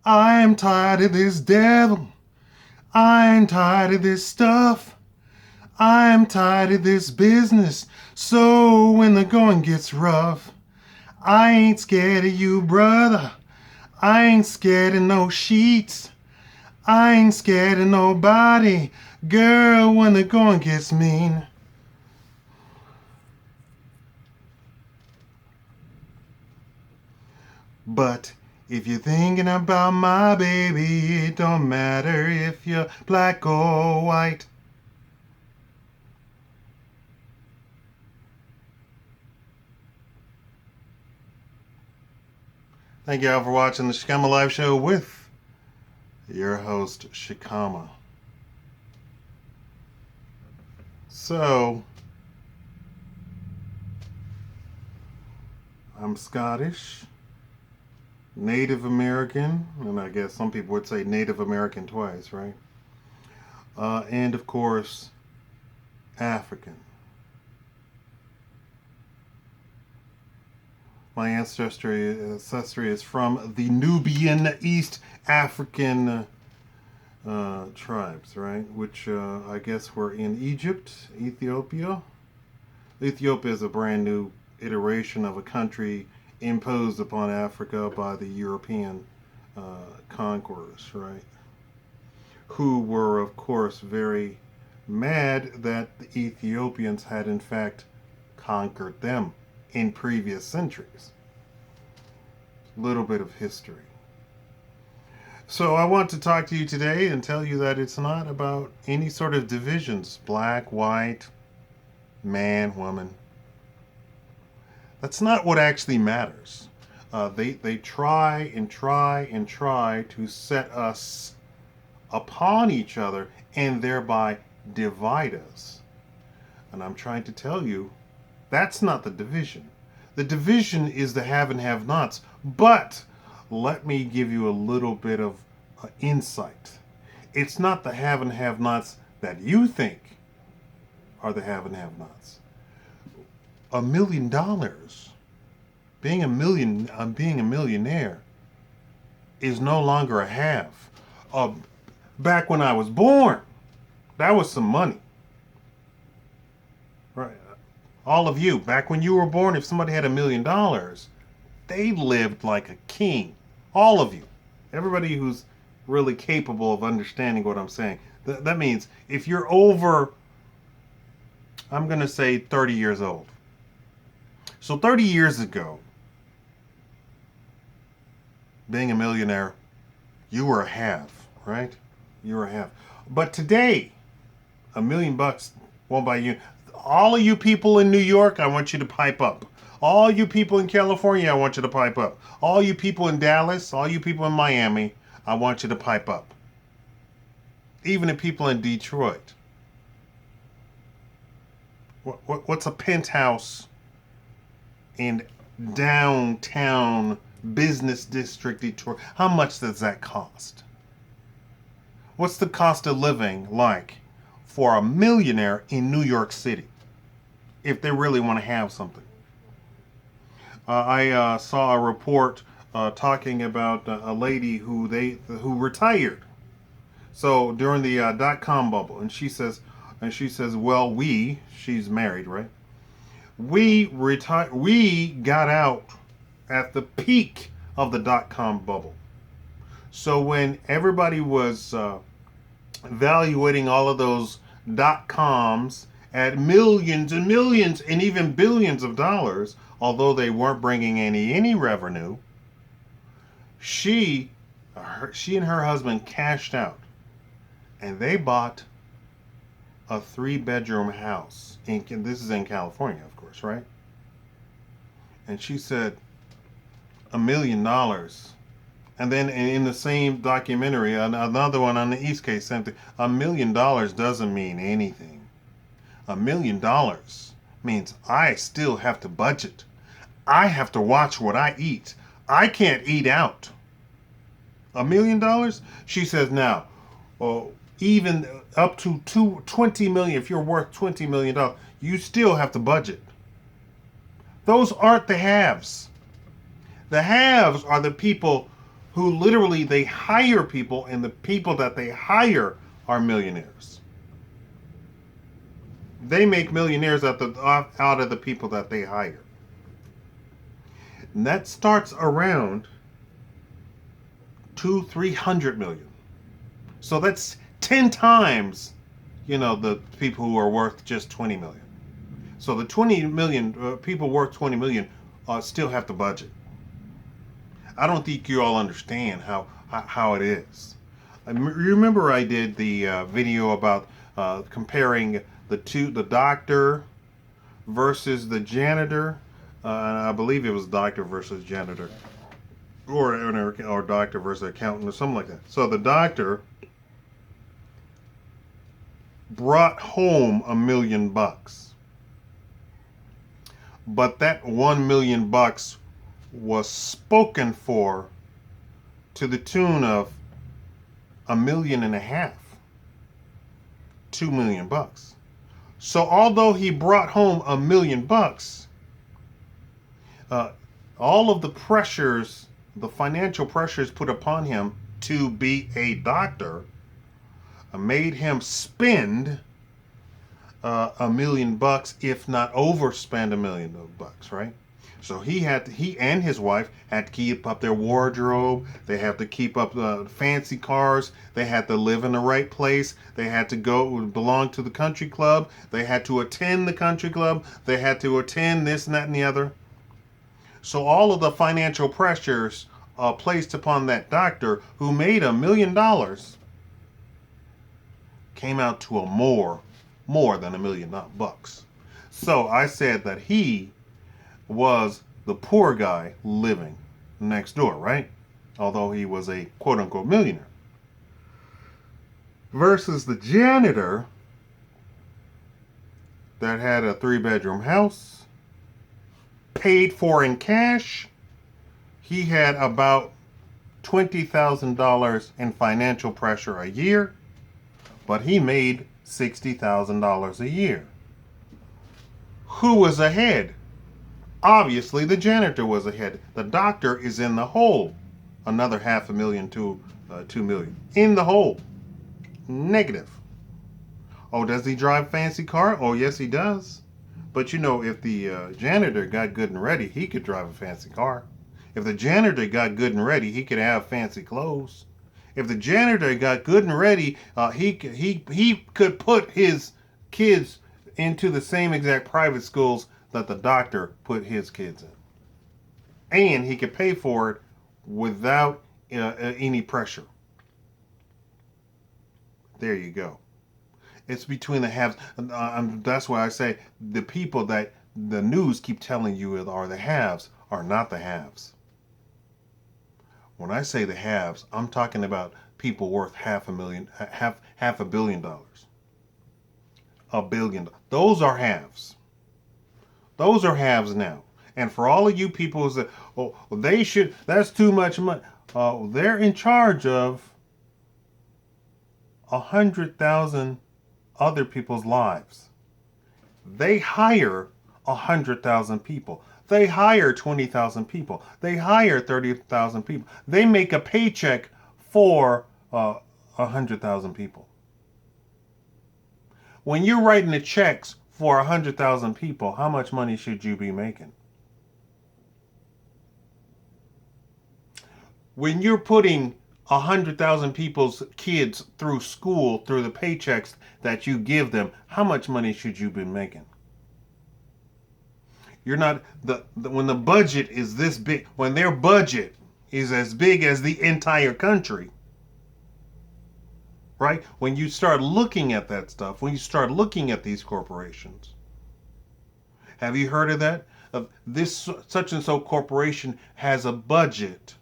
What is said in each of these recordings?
I'm tired of this devil. I'm tired of this stuff. I'm tired of this business. So when the going gets rough, I ain't scared of you, brother. I ain't scared of no sheets. I ain't scared of nobody. Girl, when the going gets mean. But if you're thinking about my baby, it don't matter if you're black or white. Thank you all for watching the Shakaama Live Show with your host, Shakaama. So, I'm Scottish, Native American, and I guess some people would say Native American twice, right? And of course, African. My ancestry is from the Nubian East African tribes, right? Which I guess were in Egypt, Ethiopia. Ethiopia is a brand new iteration of a country imposed upon Africa by the European conquerors, right? Who were, of course, very mad that the Ethiopians had, in fact, conquered them in previous centuries. Little bit of history. So I want to talk to you today and tell you that it's not about any sort of divisions, black, white, man, woman. That's not what actually matters. They try and try and try to set us upon each other and thereby divide us. And I'm trying to tell you, that's not the division. The division is the have and have nots. But let me give you a little bit of insight. It's not the have and have nots that you think are the have and have nots. $1 million, being a millionaire, is no longer a have. Back when I was born, that was some money. Right. All of you, back when you were born, if somebody had $1 million, they lived like a king. All of you. Everybody who's really capable of understanding what I'm saying. That means if you're over, I'm going to say 30 years old. So 30 years ago, being a millionaire, you were a have, right? You were a have. But today, $1 million won't buy you. All of you people in New York, I want you to pipe up. All you people in California, I want you to pipe up. All you people in Dallas, all you people in Miami, I want you to pipe up. Even the people in Detroit. What's a penthouse in downtown business district Detroit? How much does that cost? What's the cost of living like for a millionaire in New York City if they really want to have something? I saw a report talking about a lady who retired. So during the .com bubble, and she says, well, she's married, right? We got out at the peak of the .com bubble. So when everybody was evaluating all of those .coms at millions and millions and even billions of dollars, although they weren't bringing any revenue, she and her husband cashed out, and they bought a 3-bedroom house. This is in California, of course, right? And she said, $1 million. And then in the same documentary, another one on the East Coast, same thing. $1 million doesn't mean anything. $1 million means I still have to budget. I have to watch what I eat. I can't eat out. $1 million? She says now, even up to 20 million, if you're worth $20 million, you still have to budget. Those aren't the haves. The haves are the people who literally they hire people, and the people that they hire are millionaires. They make millionaires out of the people that they hire. And that starts around 300 million. So that's 10 times, the people who are worth just 20 million. So the 20 million people worth 20 million still have the budget. I don't think you all understand how it is. Remember I did the video about comparing the doctor versus the janitor. I believe it was doctor versus janitor, or doctor versus accountant, or something like that. So the doctor brought home $1 million, but that $1 million was spoken for to the tune of $1.5 million, $2 million. So although he brought home $1 million, all of the pressures, the financial pressures put upon him to be a doctor, made him spend $1 million, if not overspend $1 million, right? So he and his wife had to keep up their wardrobe. They had to keep up fancy cars. They had to live in the right place. They had to belong to the country club. They had to attend the country club. They had to attend this and that and the other. So all of the financial pressures placed upon that doctor, who made $1 million, came out to a more than $1 million bucks. So I said that he was the poor guy living next door, right? Although he was a quote-unquote millionaire. Versus the janitor that had a 3-bedroom house, paid for in cash. He had about $20,000 in financial pressure a year, but he made $60,000 a year. Who was ahead? Obviously, the janitor was ahead. The doctor is in the hole. Another $500,000 to $2 million. In the hole. Negative. Oh, does he drive a fancy car? Oh, yes, he does. But if the janitor got good and ready, he could drive a fancy car. If the janitor got good and ready, he could have fancy clothes. If the janitor got good and ready, he could put his kids into the same exact private schools that the doctor put his kids in. And he could pay for it without any pressure. There you go. It's between the haves. That's why I say the people that the news keep telling you are the haves are not the haves. When I say the haves, I'm talking about people worth half a billion dollars. $1 billion. Those are haves. Those are haves now. And for all of you people who say, oh, that's too much money. They're in charge of 100,000 other people's lives. They hire 100,000 people. They hire 20,000 people. They hire 30,000 people. They make a paycheck for 100,000 people. When you're writing the checks for 100,000 people, how much money should you be making? When you're putting 100,000 people's kids through school, through the paychecks that you give them, how much money should you be making? You're not, when the budget is this big, when their budget is as big as the entire country, right? When you start looking at that stuff, when you start looking at these corporations, have you heard of that? This such and so corporation has a budget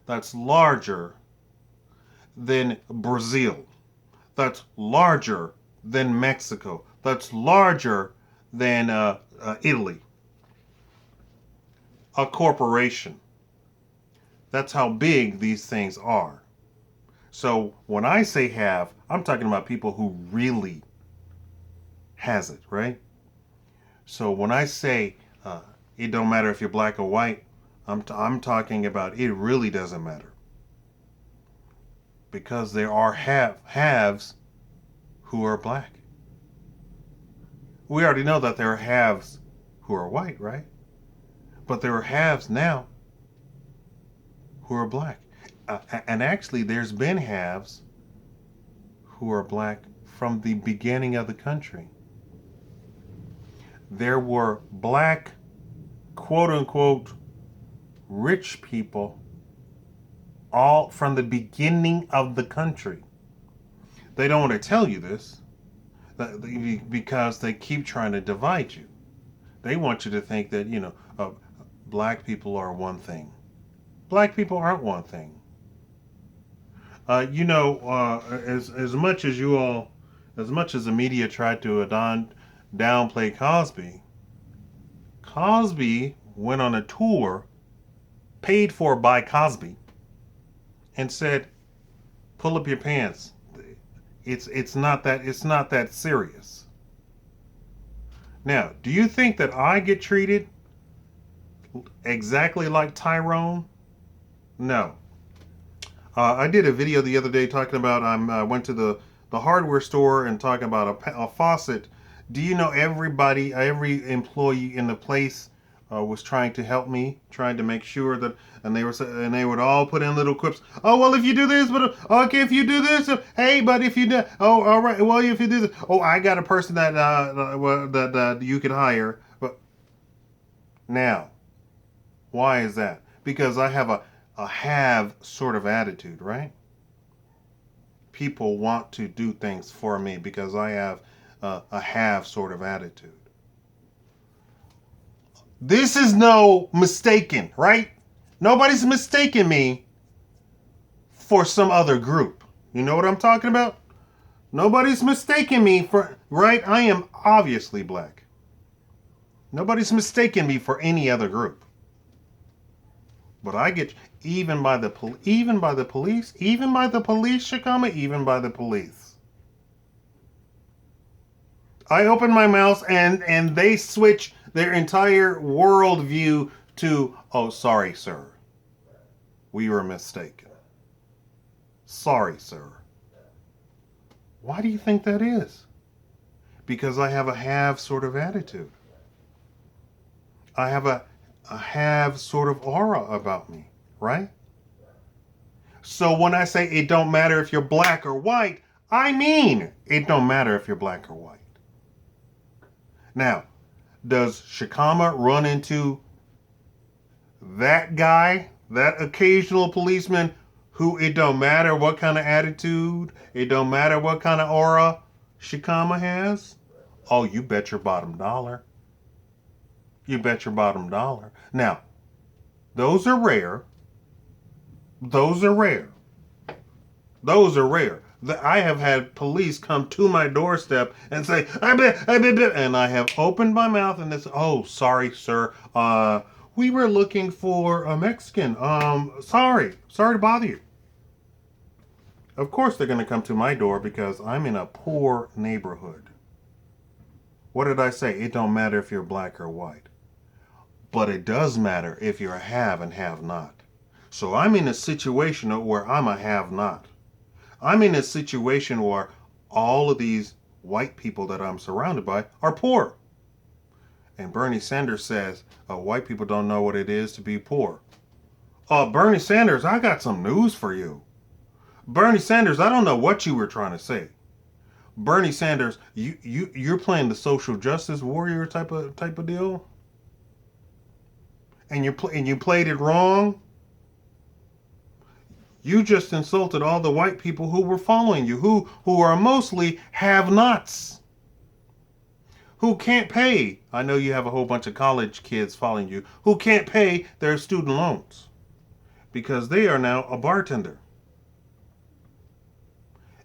that's larger than Brazil, that's larger than Mexico, that's larger than Italy. A corporation. That's how big these things are. So when I say have, I'm talking about people who really has it, right? So when I say it don't matter if you're black or white, I'm talking about it really doesn't matter. Because there are haves who are black. We already know that there are haves who are white, right? But there are haves now who are black. And actually, there's been haves who are black from the beginning of the country. There were black, quote unquote, rich people all from the beginning of the country. They don't want to tell you this because they keep trying to divide you. They want you to think that, black people are one thing. Black people aren't one thing. As much as the media tried to downplay Cosby, Cosby went on a tour paid for by Cosby and said, "Pull up your pants. It's not that serious." Now, do you think that I get treated exactly like Tyrone? No. I did a video the other day talking about I went to the hardware store and talking about a faucet. Do you know every employee in the place was trying to help me, trying to make sure that, and they would all put in little quips. Oh, well, if you do this, but okay, if you do this, hey, but if you do, oh, all right, well, if you do this, oh, I got a person that you could hire. But now, why is that? Because I have a have sort of attitude, right? People want to do things for me because I have a have sort of attitude. This is no mistaken, right? Nobody's mistaken me for some other group. You know what I'm talking about? Nobody's mistaken me for, right? I am obviously black. Nobody's mistaken me for any other group. But I get, even by the police, Shakaama, even by the police. I open my mouth and they switch their entire worldview to, "Oh, sorry, sir. We were mistaken. Sorry, sir." Why do you think that is? Because I have a have sort of attitude. I have a have sort of aura about me, right? So when I say it don't matter if you're black or white, I mean it don't matter if you're black or white. Now, does Shakaama run into that guy, that occasional policeman who it don't matter what kind of attitude, it don't matter what kind of aura Shakaama has? Oh, you bet your bottom dollar. You bet your bottom dollar. Now, those are rare. Those are rare. Those are rare. I have had police come to my doorstep and say, and I have opened my mouth and it's, "Oh, sorry, sir. We were looking for a Mexican. Sorry to bother you." Of course they're going to come to my door because I'm in a poor neighborhood. What did I say? It don't matter if you're black or white. But it does matter if you're a have and have not. So I'm in a situation where I'm a have not. I'm in a situation where all of these white people that I'm surrounded by are poor. And Bernie Sanders says, white people don't know what it is to be poor. Bernie Sanders, I got some news for you. Bernie Sanders, I don't know what you were trying to say. Bernie Sanders, you're playing the social justice warrior type of deal? And you played it wrong? You just insulted all the white people who were following you, who are mostly have-nots, who can't pay. I know you have a whole bunch of college kids following you who can't pay their student loans because they are now a bartender.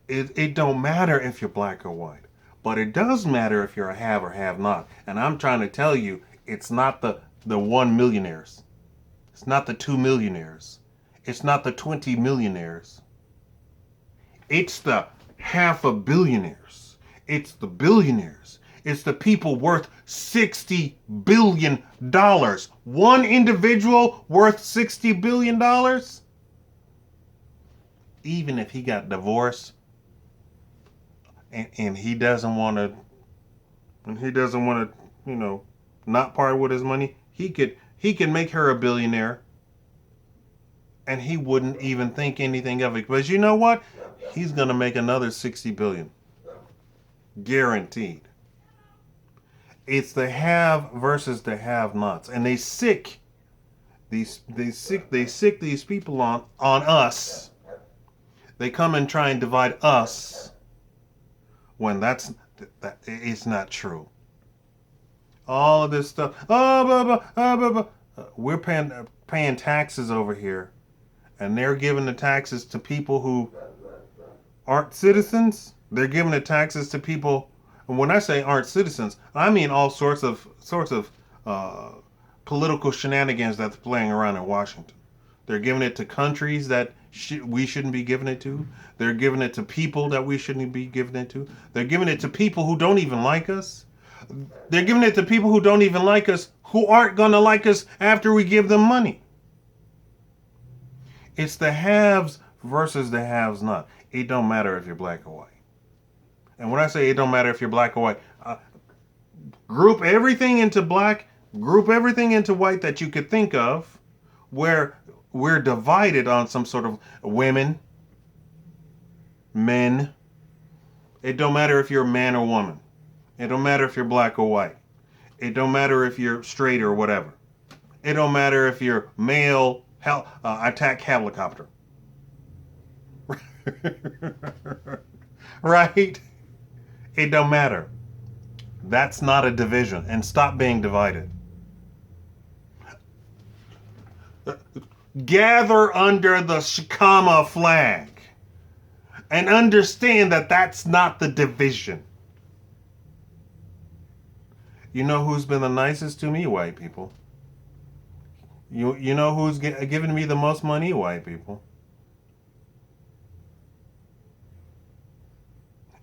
It don't matter if you're black or white, but it does matter if you're a have or have not. And I'm trying to tell you, it's not the 1 millionaires. It's not the 2 millionaires. It's not the 20 millionaires. It's the $500 billionaires. It's the billionaires. It's the people worth $60 billion. One individual worth $60 billion? even if he got divorced and he doesn't want to, you know, not part with his money, he could make her a billionaire, and he wouldn't even think anything of it. But you know what? He's gonna make another 60 billion, guaranteed. It's the have versus the have-nots, and they sick these people on us. They come and try and divide us when that it's not true. All of this stuff. Oh, blah, blah, blah, blah. We're paying taxes over here, and they're giving the taxes to people who aren't citizens. They're giving the taxes to people. And when I say aren't citizens, I mean all sorts of political shenanigans that's playing around in Washington. They're giving it to countries that we shouldn't be giving it to. They're giving it to people that we shouldn't be giving it to. They're giving it to people who don't even like us. They're giving it to people who don't even like us, who aren't going to like us after we give them money. It's the haves versus the haves not. It don't matter if you're black or white. And when I say it don't matter if you're black or white, group everything into black, group everything into white that you could think of, where we're divided on some sort of women, men. It don't matter if you're a man or woman. It don't matter if you're black or white. It don't matter if you're straight or whatever. It don't matter if you're male, attack helicopter. Right? It don't matter. That's not a division. And stop being divided. Gather under the Shakaama flag and understand that that's not the division. You know who's been the nicest to me? White people. You know who's giving me the most money? White people.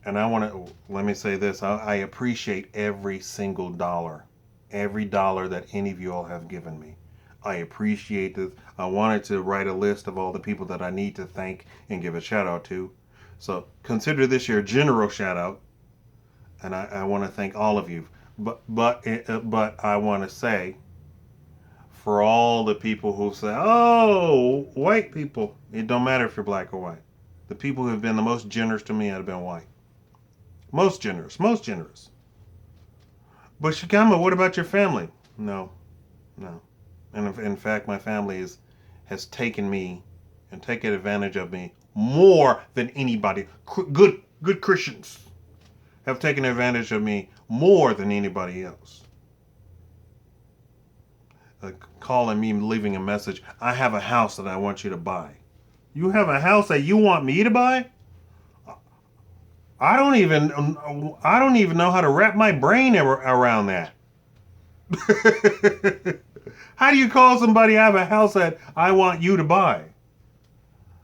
And let me say this, I appreciate every single dollar. Every dollar that any of you all have given me. I appreciate this. I wanted to write a list of all the people that I need to thank and give a shout out to. So consider this your general shout out. And I want to thank all of you. But I want to say, for all the people who say, oh, white people, it don't matter if you're black or white. The people who have been the most generous to me have been white. Most generous. But Shakaama, what about your family? No. And in fact, my family has taken me and taken advantage of me more than anybody. Good Christians have taken advantage of me more than anybody else. Calling me, leaving a message. I have a house that I want you to buy. You have a house that you want me to buy? I don't even know how to wrap my brain around that. How do you call somebody I have a house that I want you to buy?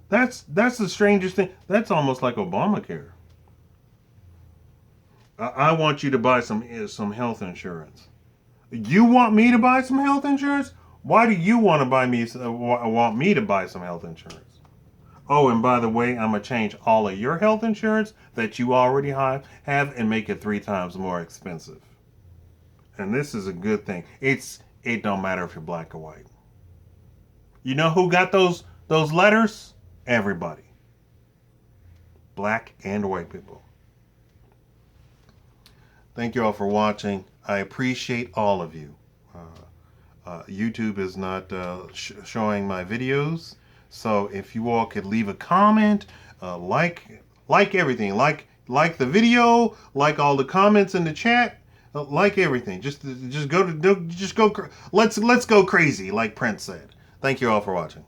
That's the strangest thing. That's almost like Obamacare. I want you to buy some health insurance. You want me to buy some health insurance? Why do you want me to buy some health insurance? Oh, and by the way, I'm going to change all of your health insurance that you already have and make it 3 times more expensive. And this is a good thing. It don't matter if you're black or white. You know who got those letters? Everybody. Black and white people. Thank you all for watching. I appreciate all of you. YouTube is not showing my videos. So if you all could leave a comment, like everything, like the video, like all the comments in the chat, like everything. Let's go crazy, like Prince said. Thank you all for watching.